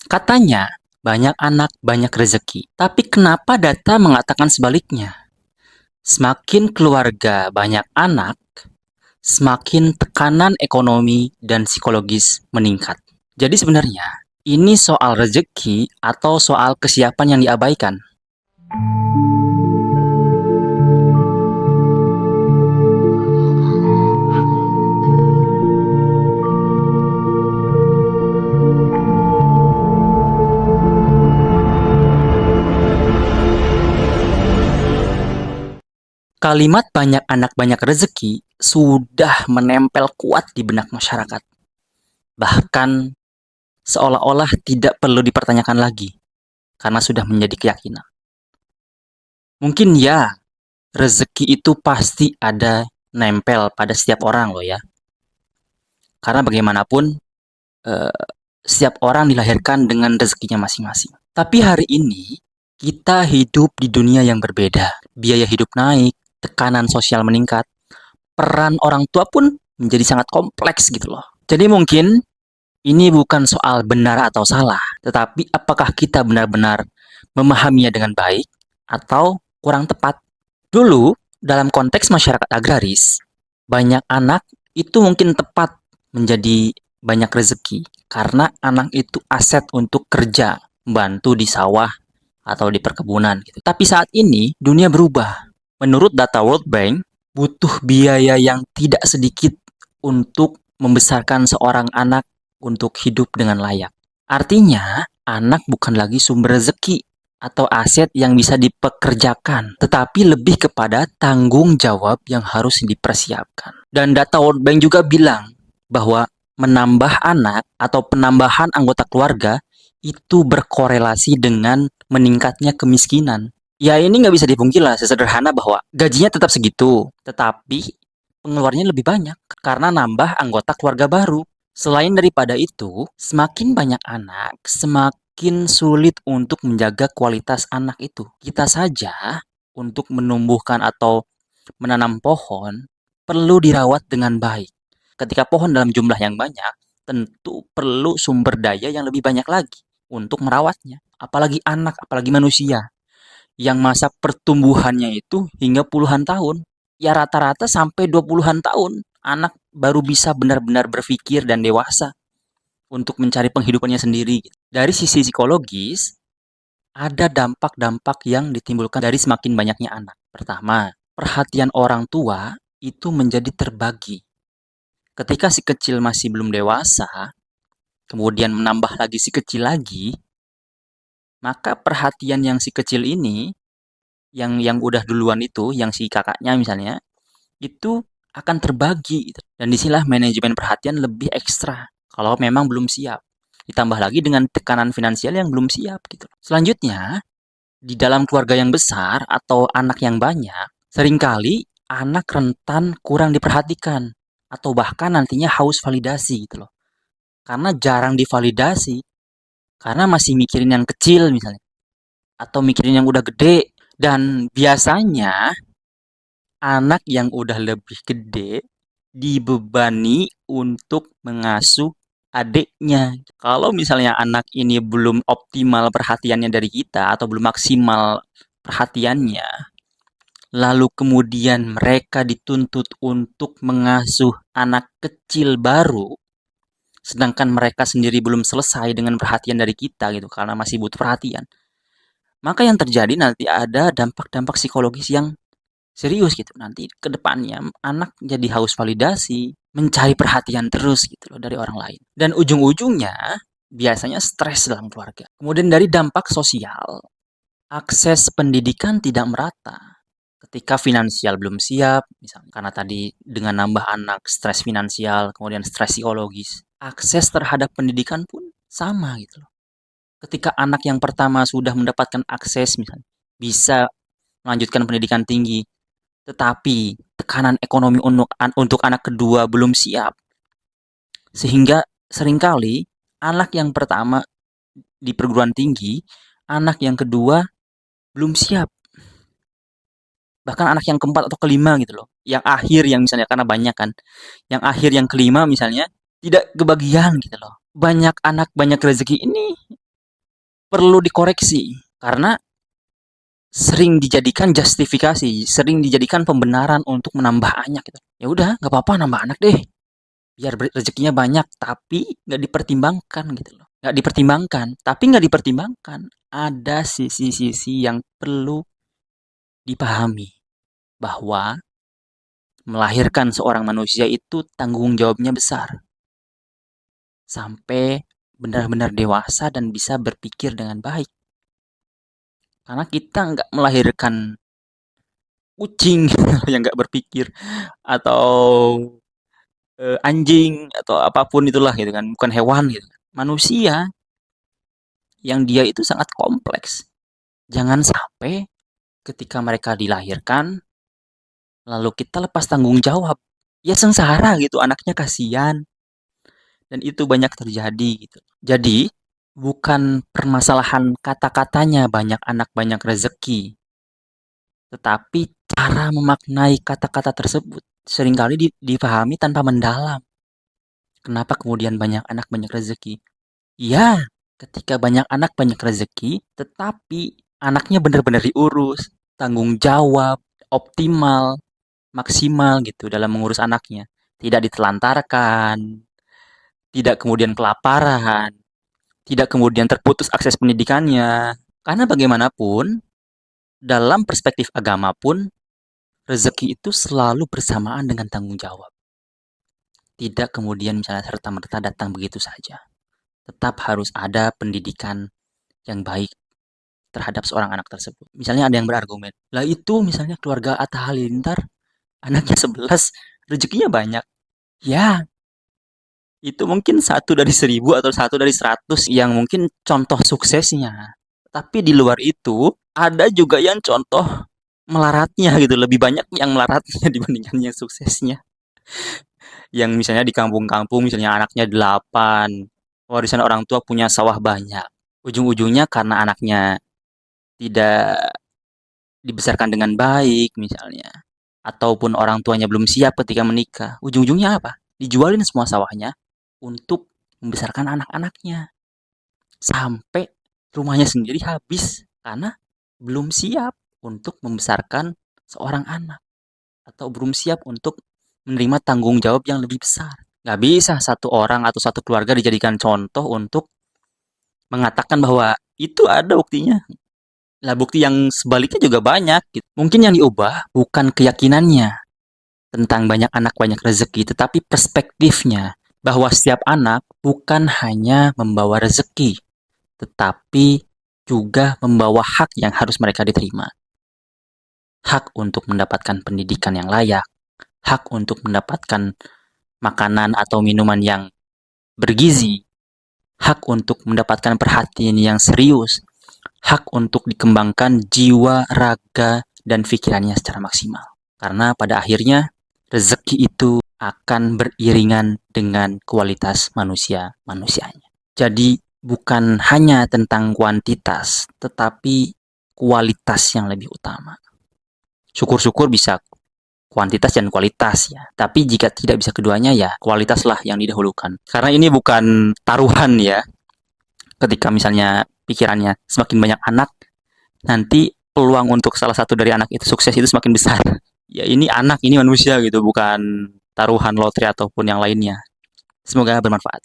Katanya, banyak anak, banyak rezeki. Tapi kenapa data mengatakan sebaliknya? Semakin keluarga banyak anak, semakin tekanan ekonomi dan psikologis meningkat. Jadi sebenarnya, ini soal rezeki atau soal kesiapan yang diabaikan? Kalimat banyak anak banyak rezeki sudah menempel kuat di benak masyarakat. Bahkan seolah-olah tidak perlu dipertanyakan lagi karena sudah menjadi keyakinan. Mungkin ya, rezeki itu pasti ada nempel pada setiap orang loh ya. Karena bagaimanapun eh, setiap orang dilahirkan dengan rezekinya masing-masing. Tapi hari ini kita hidup di dunia yang berbeda. Biaya hidup naik, tekanan sosial meningkat, peran orang tua pun menjadi sangat kompleks gitu loh. Jadi mungkin ini bukan soal benar atau salah, tetapi apakah kita benar-benar memahaminya dengan baik atau kurang tepat. Dulu, dalam konteks masyarakat agraris, banyak anak itu mungkin tepat menjadi banyak rezeki karena anak itu aset untuk kerja, membantu di sawah atau di perkebunan gitu. Tapi saat ini dunia berubah. Menurut data World Bank, butuh biaya yang tidak sedikit untuk membesarkan seorang anak untuk hidup dengan layak. Artinya, anak bukan lagi sumber rezeki atau aset yang bisa dipekerjakan, tetapi lebih kepada tanggung jawab yang harus dipersiapkan. Dan data World Bank juga bilang bahwa menambah anak atau penambahan anggota keluarga itu berkorelasi dengan meningkatnya kemiskinan. Ya ini nggak bisa dipungkiri lah, sesederhana bahwa gajinya tetap segitu, tetapi pengeluarannya lebih banyak karena nambah anggota keluarga baru. Selain daripada itu, semakin banyak anak, semakin sulit untuk menjaga kualitas anak itu. Kita saja untuk menumbuhkan atau menanam pohon perlu dirawat dengan baik. Ketika pohon dalam jumlah yang banyak, tentu perlu sumber daya yang lebih banyak lagi untuk merawatnya. Apalagi anak, apalagi manusia yang masa pertumbuhannya itu hingga puluhan tahun. Ya rata-rata sampai 20-an tahun anak baru bisa benar-benar berpikir dan dewasa untuk mencari penghidupannya sendiri. Dari sisi psikologis, ada dampak-dampak yang ditimbulkan dari semakin banyaknya anak. Pertama, perhatian orang tua itu menjadi terbagi. Ketika si kecil masih belum dewasa, kemudian menambah lagi si kecil lagi, maka perhatian yang si kecil ini, yang udah duluan itu, yang si kakaknya misalnya, itu akan terbagi gitu. Dan disinilah manajemen perhatian lebih ekstra kalau memang belum siap. Ditambah lagi dengan tekanan finansial yang belum siap gitu. Selanjutnya, di dalam keluarga yang besar atau anak yang banyak, seringkali anak rentan kurang diperhatikan atau bahkan nantinya haus validasi gitu loh. Karena jarang divalidasi, karena masih mikirin yang kecil misalnya atau mikirin yang udah gede dan biasanya anak yang udah lebih gede dibebani untuk mengasuh adiknya. Kalau misalnya anak ini belum optimal perhatiannya dari kita atau belum maksimal perhatiannya, lalu kemudian mereka dituntut untuk mengasuh anak kecil baru, sedangkan mereka sendiri belum selesai dengan perhatian dari kita gitu karena masih butuh perhatian. Maka yang terjadi nanti ada dampak-dampak psikologis yang serius gitu. Nanti ke depannya anak jadi haus validasi, mencari perhatian terus gitu loh dari orang lain. Dan ujung-ujungnya biasanya stres dalam keluarga. Kemudian dari dampak sosial, akses pendidikan tidak merata. Ketika finansial belum siap, misalnya karena tadi dengan nambah anak stres finansial, kemudian stres psikologis, akses terhadap pendidikan pun sama gitu loh. Ketika anak yang pertama sudah mendapatkan akses misalnya, bisa melanjutkan pendidikan tinggi, tetapi tekanan ekonomi untuk anak kedua belum siap, sehingga seringkali anak yang pertama di perguruan tinggi, anak yang kedua belum siap. Bahkan anak yang keempat atau kelima gitu loh. Yang akhir yang misalnya karena banyak kan. Yang akhir yang kelima misalnya tidak kebagian gitu loh. Banyak anak banyak rezeki ini perlu dikoreksi karena sering dijadikan justifikasi, sering dijadikan pembenaran untuk menambah anak gitu. Ya udah, nggak apa-apa nambah anak deh, biar rezekinya banyak, tapi nggak dipertimbangkan gitu loh. Nggak dipertimbangkan, tapi nggak dipertimbangkan. Ada sisi-sisi yang perlu dipahami bahwa melahirkan seorang manusia itu tanggung jawabnya besar. Sampai benar-benar dewasa dan bisa berpikir dengan baik. Karena kita nggak melahirkan kucing yang nggak berpikir atau anjing atau apapun itulah gitu kan, bukan hewan gitu. Manusia yang dia itu sangat kompleks. Jangan sampai ketika mereka dilahirkan lalu kita lepas tanggung jawab. Ya sengsara gitu, anaknya kasihan dan itu banyak terjadi gitu. Jadi bukan permasalahan kata-katanya banyak anak banyak rezeki, tetapi cara memaknai kata-kata tersebut seringkali dipahami tanpa mendalam. Kenapa kemudian banyak anak banyak rezeki? Ya, ketika banyak anak banyak rezeki, tetapi anaknya benar-benar diurus, tanggung jawab, optimal, maksimal gitu dalam mengurus anaknya. Tidak ditelantarkan, tidak kemudian kelaparan, tidak kemudian terputus akses pendidikannya. Karena bagaimanapun, dalam perspektif agama pun, rezeki itu selalu bersamaan dengan tanggung jawab. Tidak kemudian misalnya serta-merta datang begitu saja. Tetap harus ada pendidikan yang baik terhadap seorang anak tersebut. Misalnya ada yang berargumen, lah itu misalnya keluarga Atta Halilintar, anaknya 11, rezekinya banyak. Ya, itu mungkin satu dari 1000 atau satu dari 100 yang mungkin contoh suksesnya. Tapi di luar itu, ada juga yang contoh melaratnya gitu. Lebih banyak yang melaratnya dibandingkan yang suksesnya. Yang misalnya di kampung-kampung, misalnya anaknya 8, warisan orang tua punya sawah banyak. Ujung-ujungnya karena anaknya tidak dibesarkan dengan baik misalnya. Ataupun orang tuanya belum siap ketika menikah. Ujung-ujungnya apa? Dijualin semua sawahnya untuk membesarkan anak-anaknya. Sampai rumahnya sendiri habis karena belum siap untuk membesarkan seorang anak. Atau belum siap untuk menerima tanggung jawab yang lebih besar. Gak bisa satu orang atau satu keluarga dijadikan contoh untuk mengatakan bahwa itu ada buktinya. Lah bukti yang sebaliknya juga banyak gitu. Mungkin yang diubah bukan keyakinannya tentang banyak anak banyak rezeki, tetapi perspektifnya bahwa setiap anak bukan hanya membawa rezeki, tetapi juga membawa hak yang harus mereka diterima. Hak untuk mendapatkan pendidikan yang layak, hak untuk mendapatkan makanan atau minuman yang bergizi, hak untuk mendapatkan perhatian yang serius, hak untuk dikembangkan jiwa, raga, dan pikirannya secara maksimal. Karena pada akhirnya rezeki itu akan beriringan dengan kualitas manusianya. Jadi bukan hanya tentang kuantitas, tetapi kualitas yang lebih utama. Syukur-syukur bisa kuantitas dan kualitas ya. Tapi jika tidak bisa keduanya ya kualitaslah yang didahulukan. Karena ini bukan taruhan ya. Ketika misalnya pikirannya semakin banyak anak, nanti peluang untuk salah satu dari anak itu sukses itu semakin besar. Ya ini anak, ini manusia gitu, bukan taruhan lotre ataupun yang lainnya. Semoga bermanfaat.